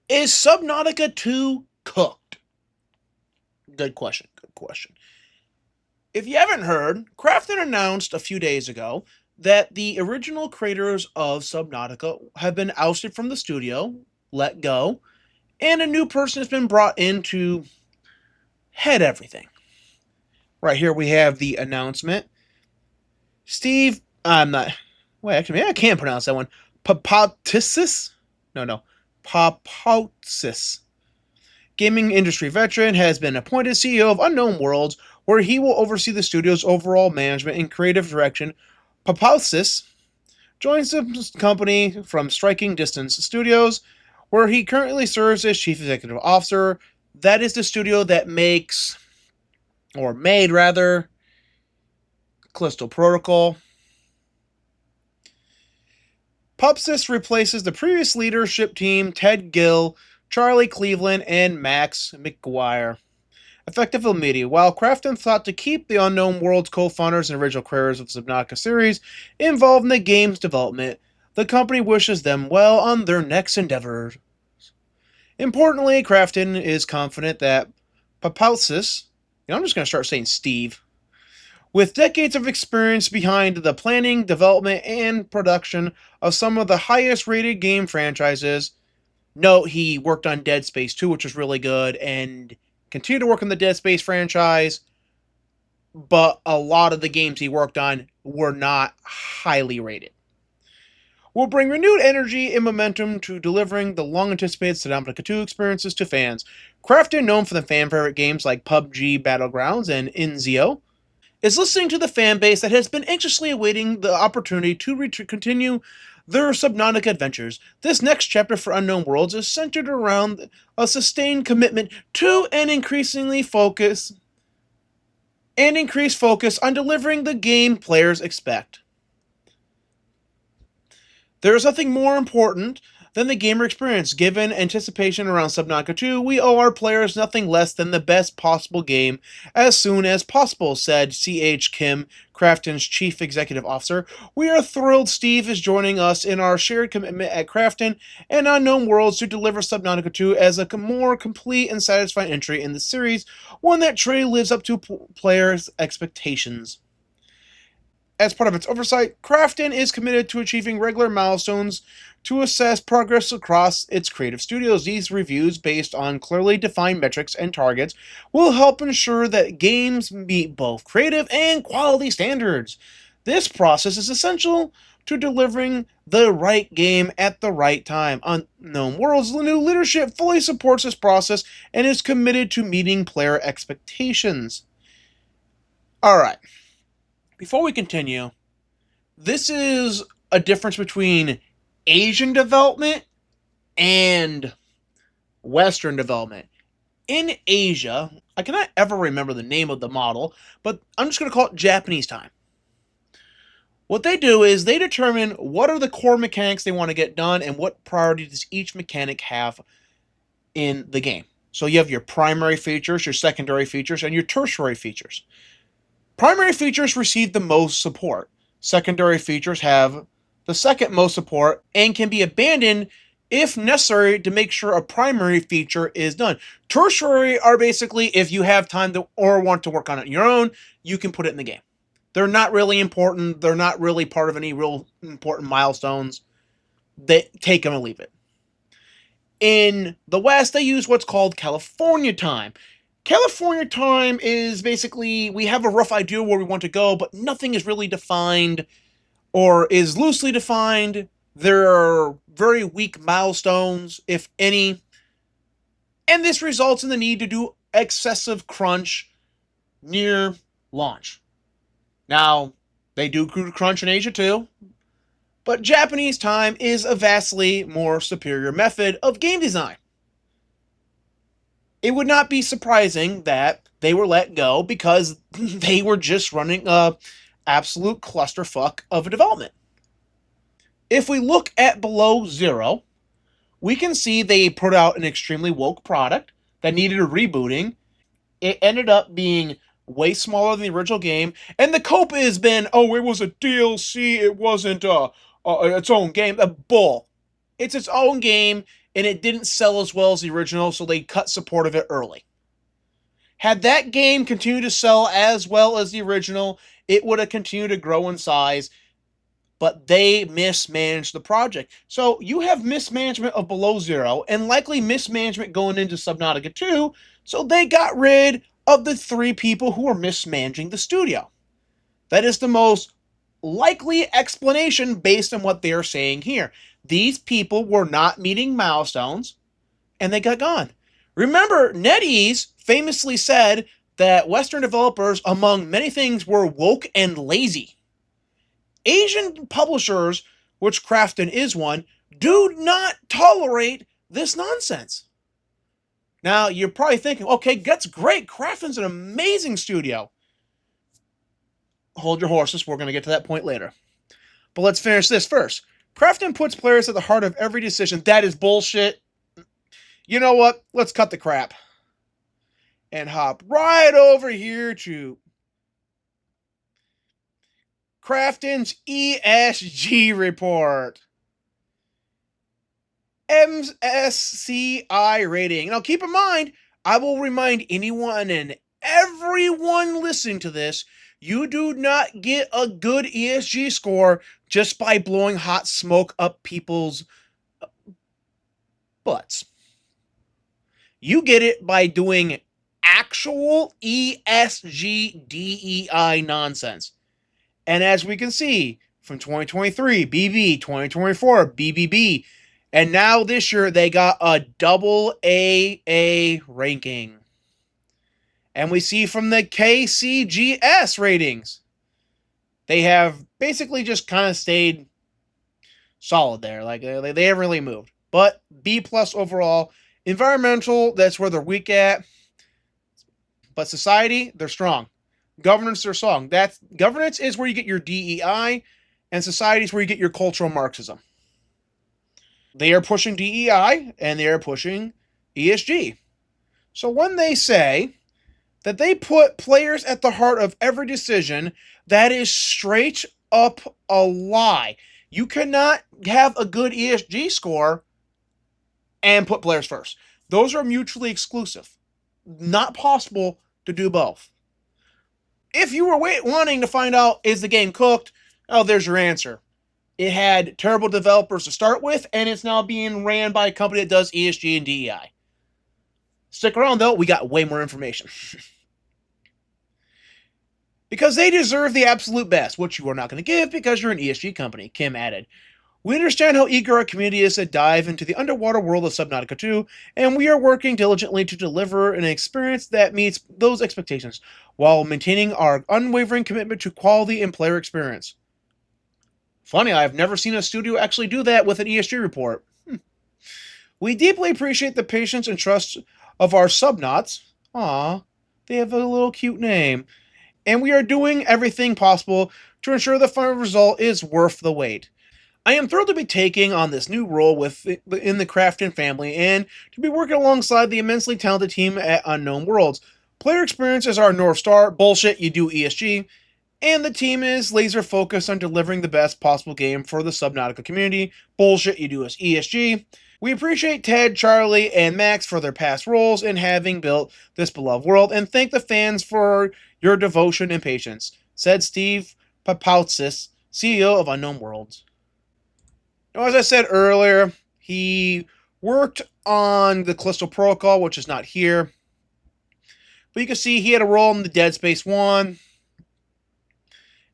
Is Subnautica 2 cooked? Good question. Good question. If you haven't heard, Krafton announced a few days ago that the original creators of Subnautica have been ousted from the studio, let go, and a new person has been brought in to head everything. Right here we have the announcement. Steve, I'm not. Wait, actually, maybe I can't pronounce that one. Papoutsis? No. Papoutsis. Gaming industry veteran, has been appointed CEO of Unknown Worlds, where he will oversee the studio's overall management and creative direction. Papoutsis joins the company from Striking Distance Studios, where he currently serves as chief executive officer. That is the studio that makes, or made rather, Callisto Protocol. Pupsis replaces the previous leadership team, Ted Gill, Charlie Cleveland, and Max McGuire. Effective immediately. While Krafton thought to keep the Unknown Worlds co-founders and original creators of the Subnautica series involved in the game's development, the company wishes them well on their next endeavors. Importantly, Krafton is confident that Papalsis, I'm just going to start saying Steve, with decades of experience behind the planning, development, and production of some of the highest rated game franchises. Note he worked on Dead Space 2, which was really good, and continued to work on the Dead Space franchise, but a lot of the games he worked on were not highly rated. Will bring renewed energy and momentum to delivering the long-anticipated Subnautica 2 experiences to fans. Krafton, known for the fan-favorite games like PUBG Battlegrounds and Inzio, is listening to the fan base that has been anxiously awaiting the opportunity to continue their Subnautica adventures. This next chapter for Unknown Worlds is centered around a sustained commitment to an increased focus on delivering the game players expect. There is nothing more important than the gamer experience. Given anticipation around Subnautica 2, we owe our players nothing less than the best possible game as soon as possible, said C.H. Kim, Krafton's chief executive officer. We are thrilled Steve is joining us in our shared commitment at Krafton and Unknown Worlds to deliver Subnautica 2 as a more complete and satisfying entry in the series, one that truly lives up to players' expectations. As part of its oversight, Krafton is committed to achieving regular milestones to assess progress across its creative studios. These reviews, based on clearly defined metrics and targets, will help ensure that games meet both creative and quality standards. This process is essential to delivering the right game at the right time. Unknown Worlds' new leadership fully supports this process and is committed to meeting player expectations. Alright. Before we continue, this is a difference between Asian development and Western development. In Asia, I cannot ever remember the name of the model, but I'm just going to call it Japanese time. What they do is they determine what are the core mechanics they want to get done and what priority does each mechanic have in the game. So you have your primary features, your secondary features, and your tertiary features. Primary features receive the most support. Secondary features have the second most support and can be abandoned if necessary to make sure a primary feature is done. Tertiary are basically if you have time to or want to work on it on your own, you can put it in the game. They're not really important. They're not really part of any real important milestones. They take them and leave it. In the West, they use what's called California time. California time is basically we have a rough idea where we want to go, but nothing is really defined or is loosely defined. There are very weak milestones, if any, and this results in the need to do excessive crunch near launch. Now, they do crunch in Asia too, but Japanese time is a vastly more superior method of game design. It would not be surprising that they were let go because they were just running a absolute clusterfuck of a development. If we look at Below Zero, we can see they put out an extremely woke product that needed a rebooting. It ended up being way smaller than the original game, and the cope has been, oh, it was a DLC, it wasn't its own game. Bull. It's its own game. and it didn't sell as well as the original, so they cut support of it early. Had that game continued to sell as well as the original, it would have continued to grow in size, but they mismanaged the project. So you have mismanagement of Below Zero and likely mismanagement going into Subnautica 2, so they got rid of the three people who were mismanaging the studio. That is the most likely explanation based on what they're saying here. These people were not meeting milestones and they got gone. Remember, NetEase famously said that Western developers, among many things, were woke and lazy. Asian publishers, which Krafton is one, do not tolerate this nonsense. Now, you're probably thinking, okay, that's great. Krafton's an amazing studio. Hold your horses. We're going to get to that point later. But let's finish this first. Krafton puts players at the heart of every decision. That is bullshit. You know what? Let's cut the crap and hop right over here to Krafton's ESG report. MSCI rating. Now keep in mind, I will remind anyone and everyone listening to this, you do not get a good ESG score just by blowing hot smoke up people's butts. You get it by doing actual ESG DEI nonsense. And as we can see, from 2023, BB, 2024, BBB, and now this year they got a double AA ranking. And we see from the KCGS ratings, they have basically just kind of stayed solid there. Like they haven't really moved. But B plus overall. Environmental, that's where they're weak at. But society, they're strong. Governance, they're strong. Governance is where you get your DEI, and society is where you get your cultural Marxism. They are pushing DEI and they are pushing ESG. So when they say that they put players at the heart of every decision, that is straight up a lie. You cannot have a good ESG score and put players first. Those are mutually exclusive. Not possible to do both. If you were wanting to find out, is the game cooked? Oh, there's your answer. It had terrible developers to start with, and it's now being ran by a company that does ESG and DEI. Stick around, though. We got way more information. Because they deserve the absolute best, which you are not going to give because you're an ESG company, Kim added. We understand how eager our community is to dive into the underwater world of Subnautica 2, and we are working diligently to deliver an experience that meets those expectations, while maintaining our unwavering commitment to quality and player experience. Funny, I've never seen a studio actually do that with an ESG report. We deeply appreciate the patience and trust of our subnauts. Aw, they have a little cute name. And we are doing everything possible to ensure the final result is worth the wait. I am thrilled to be taking on this new role in the Krafton family and to be working alongside the immensely talented team at Unknown Worlds. Player experience is our North Star. Bullshit, you do ESG. And the team is laser focused on delivering the best possible game for the Subnautica community. Bullshit, you do as ESG. We appreciate Ted, Charlie, and Max for their past roles in having built this beloved world, and thank the fans for your devotion and patience, said Steve Papoutsis, CEO of Unknown Worlds. Now, as I said earlier, he worked on the Callisto Protocol, which is not here. But you can see he had a role in the Dead Space 1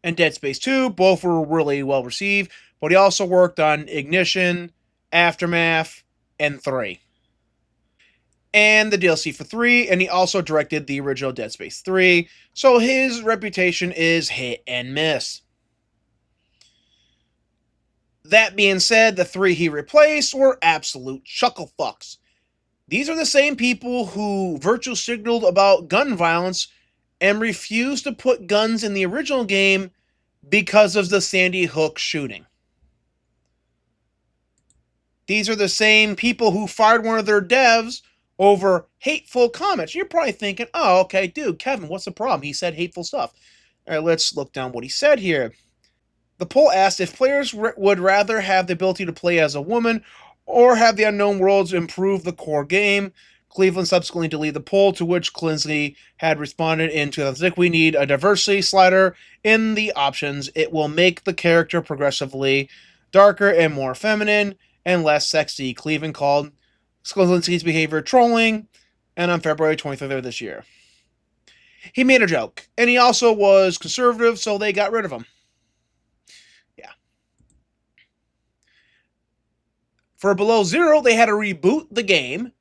and Dead Space 2. Both were really well received. But he also worked on Ignition, Aftermath, and 3. And the DLC for 3. And he also directed the original Dead Space 3. So his reputation is hit and miss. That being said, the 3 he replaced were absolute chuckle fucks. These are the same people who virtue signaled about gun violence and refused to put guns in the original game because of the Sandy Hook shooting. These are the same people who fired one of their devs over hateful comments. You're probably thinking, oh, okay, dude, Kevin, what's the problem? He said hateful stuff. All right, let's look down what he said here. The poll asked if players would rather have the ability to play as a woman or have the Unknown Worlds improve the core game. Cleveland subsequently deleted the poll, to which Klinsley had responded in 2006, we need a diversity slider in the options. It will make the character progressively darker and more feminine and less sexy. Cleveland called Klinsley's behavior trolling, and on February 23rd of this year. He made a joke, and he also was conservative, so they got rid of him. Yeah. For Below Zero, they had to reboot the game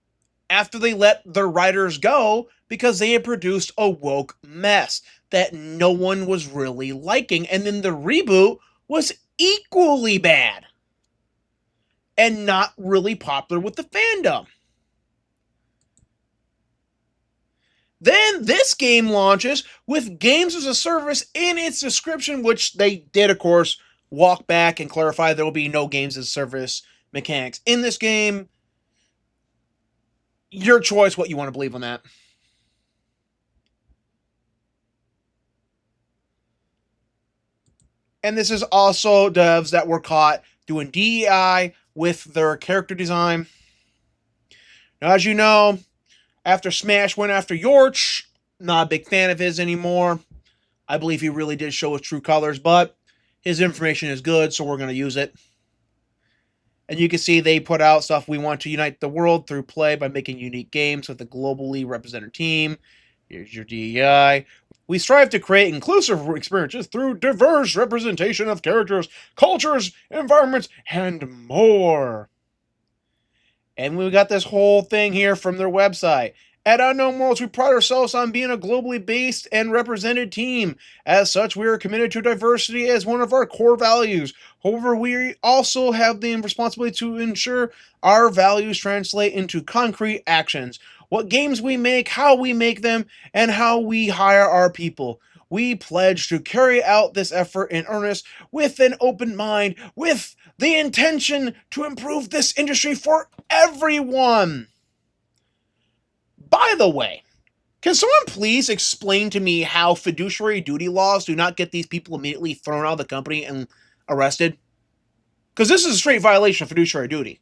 after they let their writers go because they had produced a woke mess that no one was really liking. And then the reboot was equally bad and not really popular with the fandom. Then this game launches with games as a service in its description, which they did, of course, walk back and clarify there will be no games as a service mechanics in this game. Your choice what you want to believe on that. And this is also devs that were caught doing DEI with their character design. Now, as you know, after Smash went after Yorch, not a big fan of his anymore. I believe he really did show his true colors, but his information is good, so we're going to use it. And you can see they put out stuff. We want to unite the world through play by making unique games with a globally represented team. Here's your DEI. We strive to create inclusive experiences through diverse representation of characters, cultures, environments, and more. And we got this whole thing here from their website. At Unknown Worlds, we pride ourselves on being a globally based and represented team. As such, we are committed to diversity as one of our core values. However, we also have the responsibility to ensure our values translate into concrete actions. What games we make, how we make them, and how we hire our people. We pledge to carry out this effort in earnest with an open mind, with the intention to improve this industry for everyone. By the way, can someone please explain to me how fiduciary duty laws do not get these people immediately thrown out of the company and arrested? Because this is a straight violation of fiduciary duty.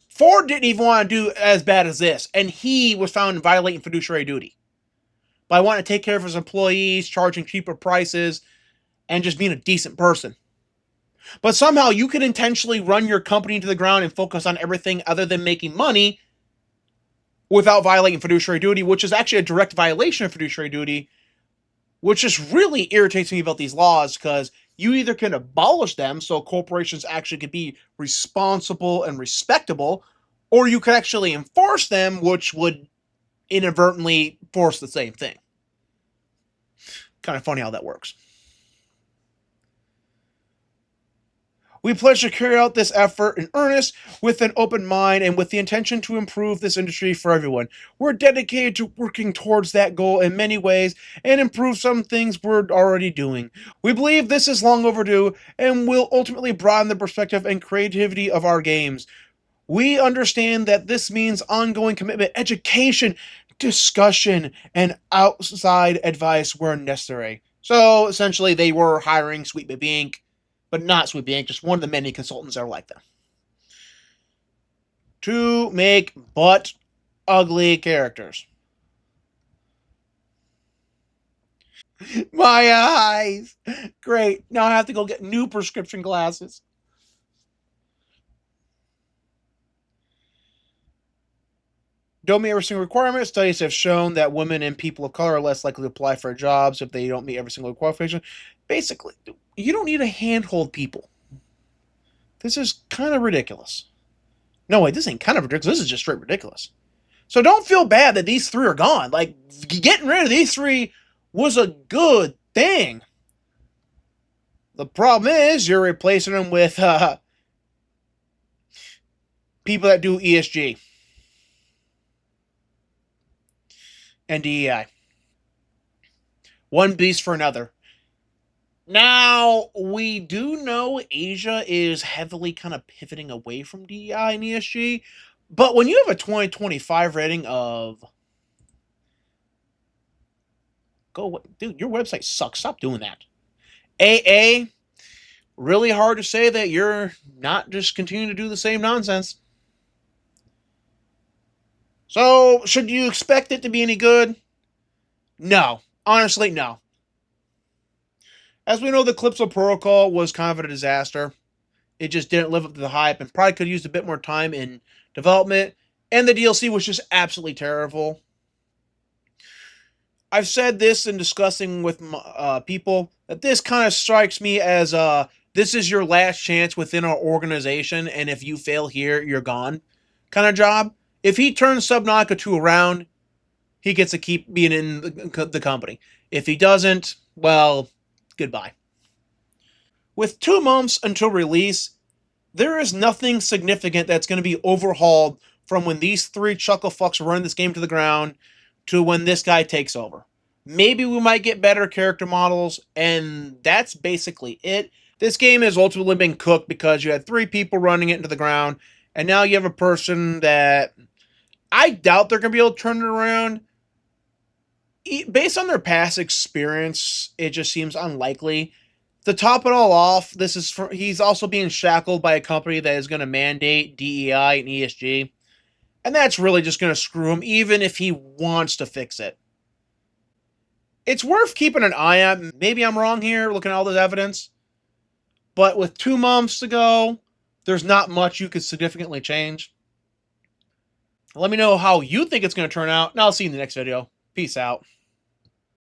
Ford didn't even want to do as bad as this, and he was found violating fiduciary duty by wanting to take care of his employees, charging cheaper prices, and just being a decent person. But somehow you can intentionally run your company to the ground and focus on everything other than making money without violating fiduciary duty, which is actually a direct violation of fiduciary duty, which just really irritates me about these laws because you either can abolish them so corporations actually can be responsible and respectable, or you can actually enforce them, which would inadvertently force the same thing. Kind of funny how that works. We pledge to carry out this effort in earnest with an open mind and with the intention to improve this industry for everyone. We're dedicated to working towards that goal in many ways and improve some things we're already doing. We believe this is long overdue and will ultimately broaden the perspective and creativity of our games. We understand that this means ongoing commitment, education, discussion, and outside advice where necessary. So essentially, they were hiring Sweet Baby Inc., but not Sweet Baby Inc., just one of the many consultants that are like that. To make butt ugly characters. My eyes! Great. Now I have to go get new prescription glasses. Don't meet every single requirement. Studies have shown that women and people of color are less likely to apply for jobs if they don't meet every single qualification. Basically, you don't need to handhold people. This is kind of ridiculous. No, wait, this ain't kind of ridiculous. This is just straight ridiculous. So don't feel bad that these three are gone. Like, getting rid of these three was a good thing. The problem is you're replacing them with people that do ESG and DEI. One beast for another. Now, we do know Asia is heavily kind of pivoting away from DEI and ESG, but when you have a 2025 rating of go, dude, your website sucks. Stop doing that. AA, really hard to say that you're not just continuing to do the same nonsense. So, should you expect it to be any good? No. Honestly, no. As we know, the Calypso Protocol was kind of a disaster. It just didn't live up to the hype and probably could have used a bit more time in development. And the DLC was just absolutely terrible. I've said this in discussing with people that this kind of strikes me as this is your last chance within our organization, and if you fail here, you're gone kind of job. If he turns Subnautica 2 around, he gets to keep being in the company. If he doesn't, well, goodbye. With 2 months until release, there is nothing significant that's going to be overhauled from when these three chuckle fucks run this game to the ground to when this guy takes over. Maybe we might get better character models, and that's basically it. This game has ultimately been cooked because you had three people running it into the ground, and now you have a person that I doubt they're going to be able to turn it around. Based on their past experience, it just seems unlikely. To top it all off, he's also being shackled by a company that is going to mandate DEI and ESG, and that's really just going to screw him, even if he wants to fix it. It's worth keeping an eye on. Maybe I'm wrong here, looking at all this evidence, but with 2 months to go, there's not much you could significantly change. Let me know how you think it's going to turn out, and I'll see you in the next video. Peace out.